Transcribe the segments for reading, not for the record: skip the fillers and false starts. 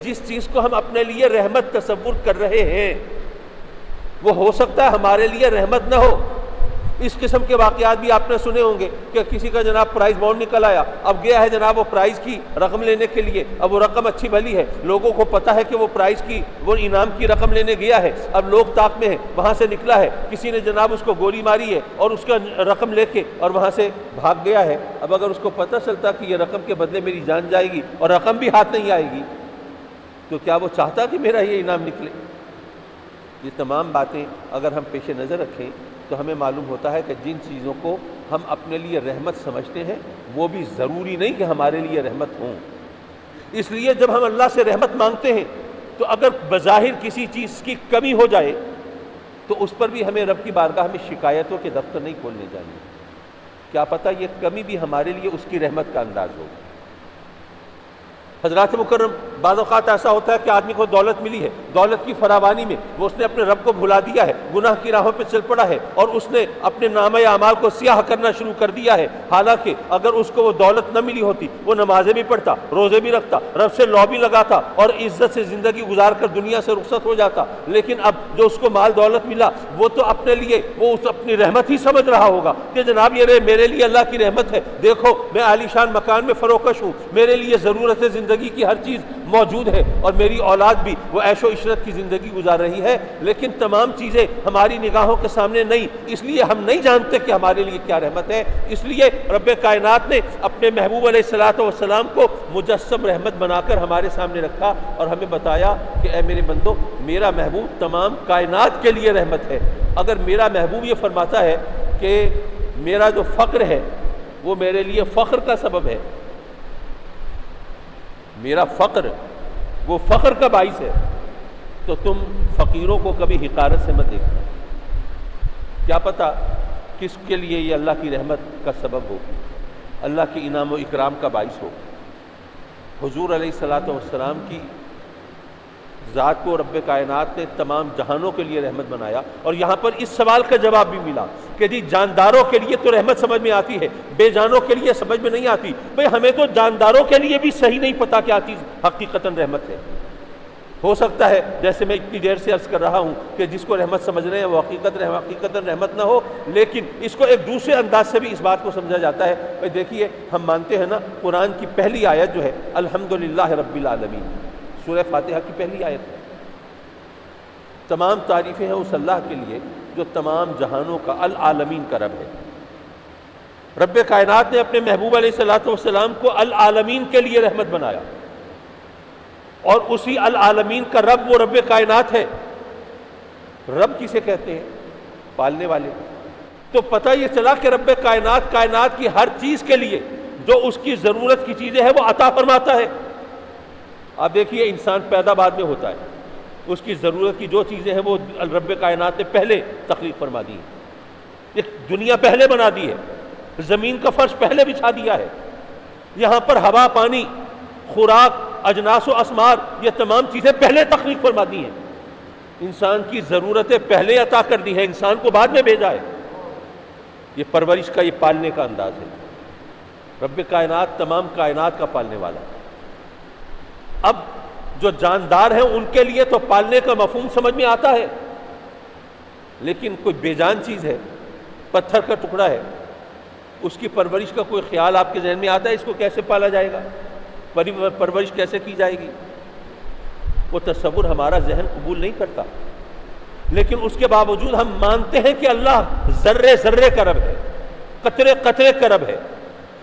جس چیز کو ہم اپنے لیے رحمت تصور کر رہے ہیں وہ ہو سکتا ہے ہمارے لیے رحمت نہ ہو۔ اس قسم کے واقعات بھی آپ نے سنے ہوں گے کہ کسی کا جناب پرائز بانڈ نکل آیا، اب گیا ہے جناب وہ پرائز کی رقم لینے کے لیے، اب وہ رقم اچھی بھلی ہے، لوگوں کو پتا ہے کہ وہ پرائز کی وہ انعام کی رقم لینے گیا ہے، اب لوگ طاق میں ہیں، وہاں سے نکلا ہے، کسی نے جناب اس کو گولی ماری ہے اور اس کا رقم لے کے اور وہاں سے بھاگ گیا ہے۔ اب اگر اس کو پتہ چلتا کہ یہ رقم کے بدلے میری جان جائے گی اور رقم بھی ہاتھ نہیں آئے گی تو کیا وہ چاہتا کہ میرا یہ انعام نکلے؟ یہ تمام باتیں اگر ہم پیش نظر رکھیں تو ہمیں معلوم ہوتا ہے کہ جن چیزوں کو ہم اپنے لیے رحمت سمجھتے ہیں وہ بھی ضروری نہیں کہ ہمارے لیے رحمت ہوں۔ اس لیے جب ہم اللہ سے رحمت مانگتے ہیں تو اگر بظاہر کسی چیز کی کمی ہو جائے تو اس پر بھی ہمیں رب کی بارگاہ میں شکایتوں کے دفتر نہیں کھولنے چاہیے، کیا پتہ یہ کمی بھی ہمارے لیے اس کی رحمت کا انداز ہو۔ حضرات مکرم، بعض اوقات ایسا ہوتا ہے کہ آدمی کو دولت ملی ہے، دولت کی فراوانی میں وہ اس نے اپنے رب کو بھلا دیا ہے، گناہ کی راہوں پہ چل پڑا ہے اور اس نے اپنے نامہ اعمال کو سیاہ کرنا شروع کر دیا ہے، حالانکہ اگر اس کو وہ دولت نہ ملی ہوتی وہ نمازیں بھی پڑھتا، روزے بھی رکھتا، رب سے لو بھی لگاتا اور عزت سے زندگی گزار کر دنیا سے رخصت ہو جاتا، لیکن اب جو اس کو مال دولت ملا وہ تو اپنے لیے وہ اس اپنی رحمت ہی سمجھ رہا ہوگا کہ جناب یہ میرے لیے اللہ کی رحمت ہے، دیکھو میں عالی شان مکان میں فروکش ہوں، میرے لیے ضرورت زندگی کی ہر چیز موجود ہے اور میری اولاد بھی وہ عیش و عشرت کی زندگی گزار رہی ہے، لیکن تمام چیزیں ہماری نگاہوں کے سامنے نہیں، اس لیے ہم نہیں جانتے کہ ہمارے لیے کیا رحمت ہے۔ اس لیے رب کائنات نے اپنے محبوب علیہ الصلوۃ والسلام کو مجسم رحمت بنا کر ہمارے سامنے رکھا اور ہمیں بتایا کہ اے میرے بندو، میرا محبوب تمام کائنات کے لیے رحمت ہے۔ اگر میرا محبوب یہ فرماتا ہے کہ میرا جو فقر ہے وہ میرے لیے فخر کا سبب ہے، میرا فقر وہ فخر کا باعث ہے، تو تم فقیروں کو کبھی حقارت سے مت دیکھنا، کیا پتہ کس کے لیے یہ اللہ کی رحمت کا سبب ہو، اللہ کی انعام و اکرام کا باعث ہو۔ حضور علیہ الصلوۃ والسلام کی ذات کو رب کائنات نے تمام جہانوں کے لیے رحمت بنایا، اور یہاں پر اس سوال کا جواب بھی ملا کہ جی جانداروں کے لیے تو رحمت سمجھ میں آتی ہے، بے جانوں کے لیے سمجھ میں نہیں آتی۔ بھئی ہمیں تو جانداروں کے لیے بھی صحیح نہیں پتا کیا چیز حقیقتاً رحمت ہے۔ ہو سکتا ہے جیسے میں اتنی دیر سے عرض کر رہا ہوں کہ جس کو رحمت سمجھ رہے ہیں وہ حقیقتاً رحمت نہ ہو، لیکن اس کو ایک دوسرے انداز سے بھی اس بات کو سمجھا جاتا ہے۔ بھئی دیکھیے، ہم مانتے ہیں نا قرآن کی پہلی آیت جو ہے الحمدللہ رب العالمین، سورہ فاتحہ کی پہلی آیت ہے، تمام تعریفیں ہیں اس اللہ کے لیے جو تمام جہانوں کا العالمین کا رب ہے۔ رب کائنات نے اپنے محبوب علیہ الصلوۃ والسلام کو العالمین کے لیے رحمت بنایا، اور اسی العالمین کا رب وہ رب کائنات ہے۔ رب کسے کہتے ہیں؟ پالنے والے۔ تو پتہ یہ چلا کہ رب کائنات کائنات کی ہر چیز کے لیے جو اس کی ضرورت کی چیزیں ہیں وہ عطا فرماتا ہے۔ آپ دیکھیے انسان پیدا بعد میں ہوتا ہے، اس کی ضرورت کی جو چیزیں ہیں وہ رب کائنات نے پہلے تخلیق فرما دی ہیں، ایک دنیا پہلے بنا دی ہے، زمین کا فرش پہلے بچھا دیا ہے، یہاں پر ہوا پانی خوراک اجناس و اسمار یہ تمام چیزیں پہلے تخلیق فرما دی ہیں، انسان کی ضرورتیں پہلے عطا کر دی ہیں، انسان کو بعد میں بھیجا ہے۔ یہ پرورش کا، یہ پالنے کا انداز ہے۔ رب کائنات تمام کائنات کا پالنے والا۔ اب جو جاندار ہیں ان کے لیے تو پالنے کا مفہوم سمجھ میں آتا ہے، لیکن کوئی بے جان چیز ہے، پتھر کا ٹکڑا ہے، اس کی پرورش کا کوئی خیال آپ کے ذہن میں آتا ہے؟ اس کو کیسے پالا جائے گا، پرورش کیسے کی جائے گی؟ وہ تصور ہمارا ذہن قبول نہیں کرتا، لیکن اس کے باوجود ہم مانتے ہیں کہ اللہ ذرے ذرے کا رب ہے، قطرے قطرے کا رب ہے،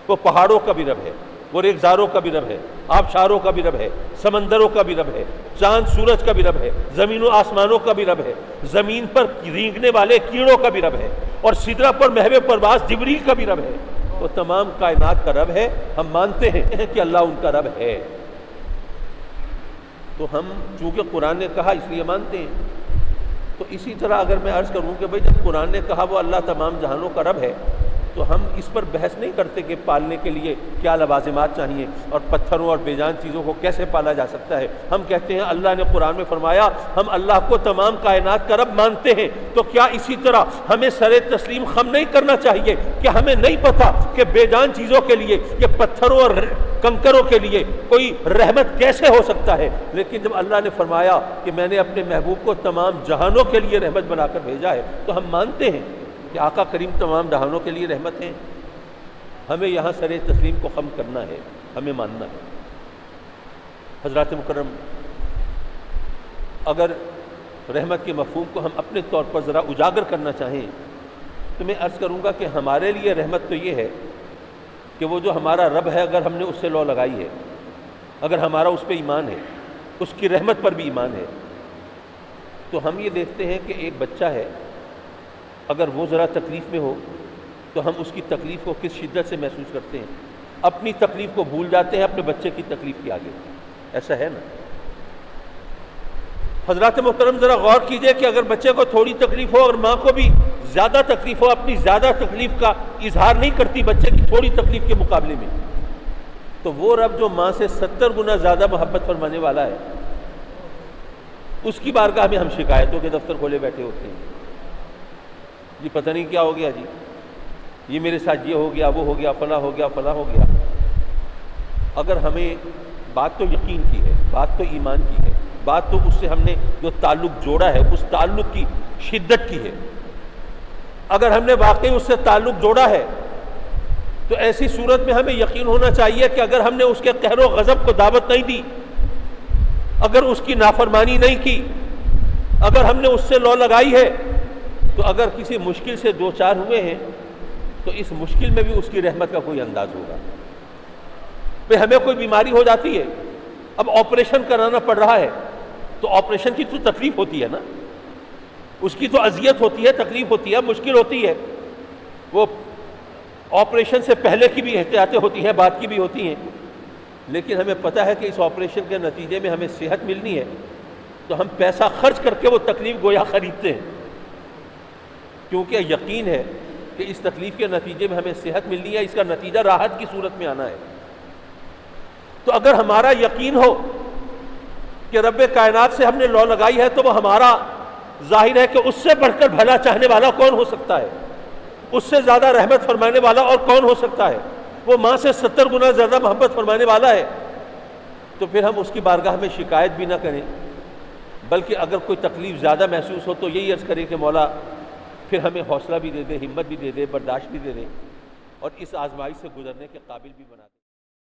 وہ پہاڑوں کا بھی رب ہے، وہ ریگزاروں کا بھی رب ہے، آبشاروں کا بھی رب ہے، سمندروں کا بھی رب ہے، چاند سورج کا بھی رب ہے، زمین و آسمانوں کا بھی رب ہے، زمین پر رینگنے والے کیڑوں کا بھی رب ہے، اور سدرہ پر محو پرواز جبریل کا بھی رب ہے۔ وہ تمام کائنات کا رب ہے، ہم مانتے ہیں کہ اللہ ان کا رب ہے، تو ہم چونکہ قرآن نے کہا اس لیے مانتے ہیں۔ تو اسی طرح اگر میں عرض کروں کہ بھئی جب قرآن نے کہا وہ اللہ تمام جہانوں کا رب ہے، تو ہم اس پر بحث نہیں کرتے کہ پالنے کے لیے کیا لوازمات چاہیے اور پتھروں اور بے جان چیزوں کو کیسے پالا جا سکتا ہے۔ ہم کہتے ہیں اللہ نے قرآن میں فرمایا ہم اللہ کو تمام کائنات کا رب مانتے ہیں، تو کیا اسی طرح ہمیں سر تسلیم خم نہیں کرنا چاہیے کہ ہمیں نہیں پتا کہ بے جان چیزوں کے لیے، یہ پتھروں اور کنکروں کے لیے کوئی رحمت کیسے ہو سکتا ہے؟ لیکن جب اللہ نے فرمایا کہ میں نے اپنے محبوب کو تمام جہانوں کے لیے رحمت بنا کر بھیجا ہے تو ہم مانتے ہیں کہ آقا کریم تمام جہانوں کے لیے رحمت ہیں۔ ہمیں یہاں سر تسلیم کو خم کرنا ہے، ہمیں ماننا ہے۔ حضرات مکرم، اگر رحمت کے مفہوم کو ہم اپنے طور پر ذرا اجاگر کرنا چاہیں تو میں عرض کروں گا کہ ہمارے لیے رحمت تو یہ ہے کہ وہ جو ہمارا رب ہے اگر ہم نے اس سے لو لگائی ہے، اگر ہمارا اس پہ ایمان ہے، اس کی رحمت پر بھی ایمان ہے، تو ہم یہ دیکھتے ہیں کہ ایک بچہ ہے، اگر وہ ذرا تکلیف میں ہو تو ہم اس کی تکلیف کو کس شدت سے محسوس کرتے ہیں، اپنی تکلیف کو بھول جاتے ہیں اپنے بچے کی تکلیف کے آگے۔ ایسا ہے نا؟ حضرات محترم ذرا غور کیجئے کہ اگر بچے کو تھوڑی تکلیف ہو اور ماں کو بھی زیادہ تکلیف ہو، اپنی زیادہ تکلیف کا اظہار نہیں کرتی بچے کی تھوڑی تکلیف کے مقابلے میں، تو وہ رب جو ماں سے 70 گنا زیادہ محبت فرمانے والا ہے، اس کی بارگاہ میں ہم شکایتوں کے دفتر کھولے بیٹھے ہوتے ہیں۔ جی پتہ نہیں کیا ہو گیا، جی یہ میرے ساتھ یہ ہو گیا، وہ ہو گیا، فلاں ہو گیا، فلاں ہو گیا۔ اگر ہمیں بات تو یقین کی ہے، بات تو ایمان کی ہے، بات تو اس سے ہم نے جو تعلق جوڑا ہے اس تعلق کی شدت کی ہے، اگر ہم نے واقعی اس سے تعلق جوڑا ہے تو ایسی صورت میں ہمیں یقین ہونا چاہیے کہ اگر ہم نے اس کے قہر و غضب کو دعوت نہیں دی، اگر اس کی نافرمانی نہیں کی، اگر ہم نے اس سے لو لگائی ہے، تو اگر کسی مشکل سے دو چار ہوئے ہیں تو اس مشکل میں بھی اس کی رحمت کا کوئی انداز ہوگا۔ پھر ہمیں کوئی بیماری ہو جاتی ہے، اب آپریشن کرانا پڑ رہا ہے، تو آپریشن کی تو تکلیف ہوتی ہے نا، اس کی تو اذیت ہوتی ہے، تکلیف ہوتی ہے، مشکل ہوتی ہے۔ وہ آپریشن سے پہلے کی بھی احتیاطیں ہوتی ہیں، بعد کی بھی ہوتی ہیں، لیکن ہمیں پتہ ہے کہ اس آپریشن کے نتیجے میں ہمیں صحت ملنی ہے، تو ہم پیسہ خرچ کر کے وہ تکلیف گویا خریدتے ہیں، کیونکہ یقین ہے کہ اس تکلیف کے نتیجے میں ہمیں صحت ملنی ہے، اس کا نتیجہ راحت کی صورت میں آنا ہے۔ تو اگر ہمارا یقین ہو کہ رب کائنات سے ہم نے لو لگائی ہے تو وہ ہمارا ظاہر ہے کہ اس سے بڑھ کر بھلا چاہنے والا کون ہو سکتا ہے، اس سے زیادہ رحمت فرمانے والا اور کون ہو سکتا ہے، وہ ماں سے 70 گنا زیادہ محبت فرمانے والا ہے۔ تو پھر ہم اس کی بارگاہ میں شکایت بھی نہ کریں، بلکہ اگر کوئی تکلیف زیادہ محسوس ہو تو یہی عرض کریں کہ مولا پھر ہمیں حوصلہ بھی دے دے، ہمت بھی دے دے، برداشت بھی دے دے، اور اس آزمائش سے گزرنے کے قابل بھی بنا دے۔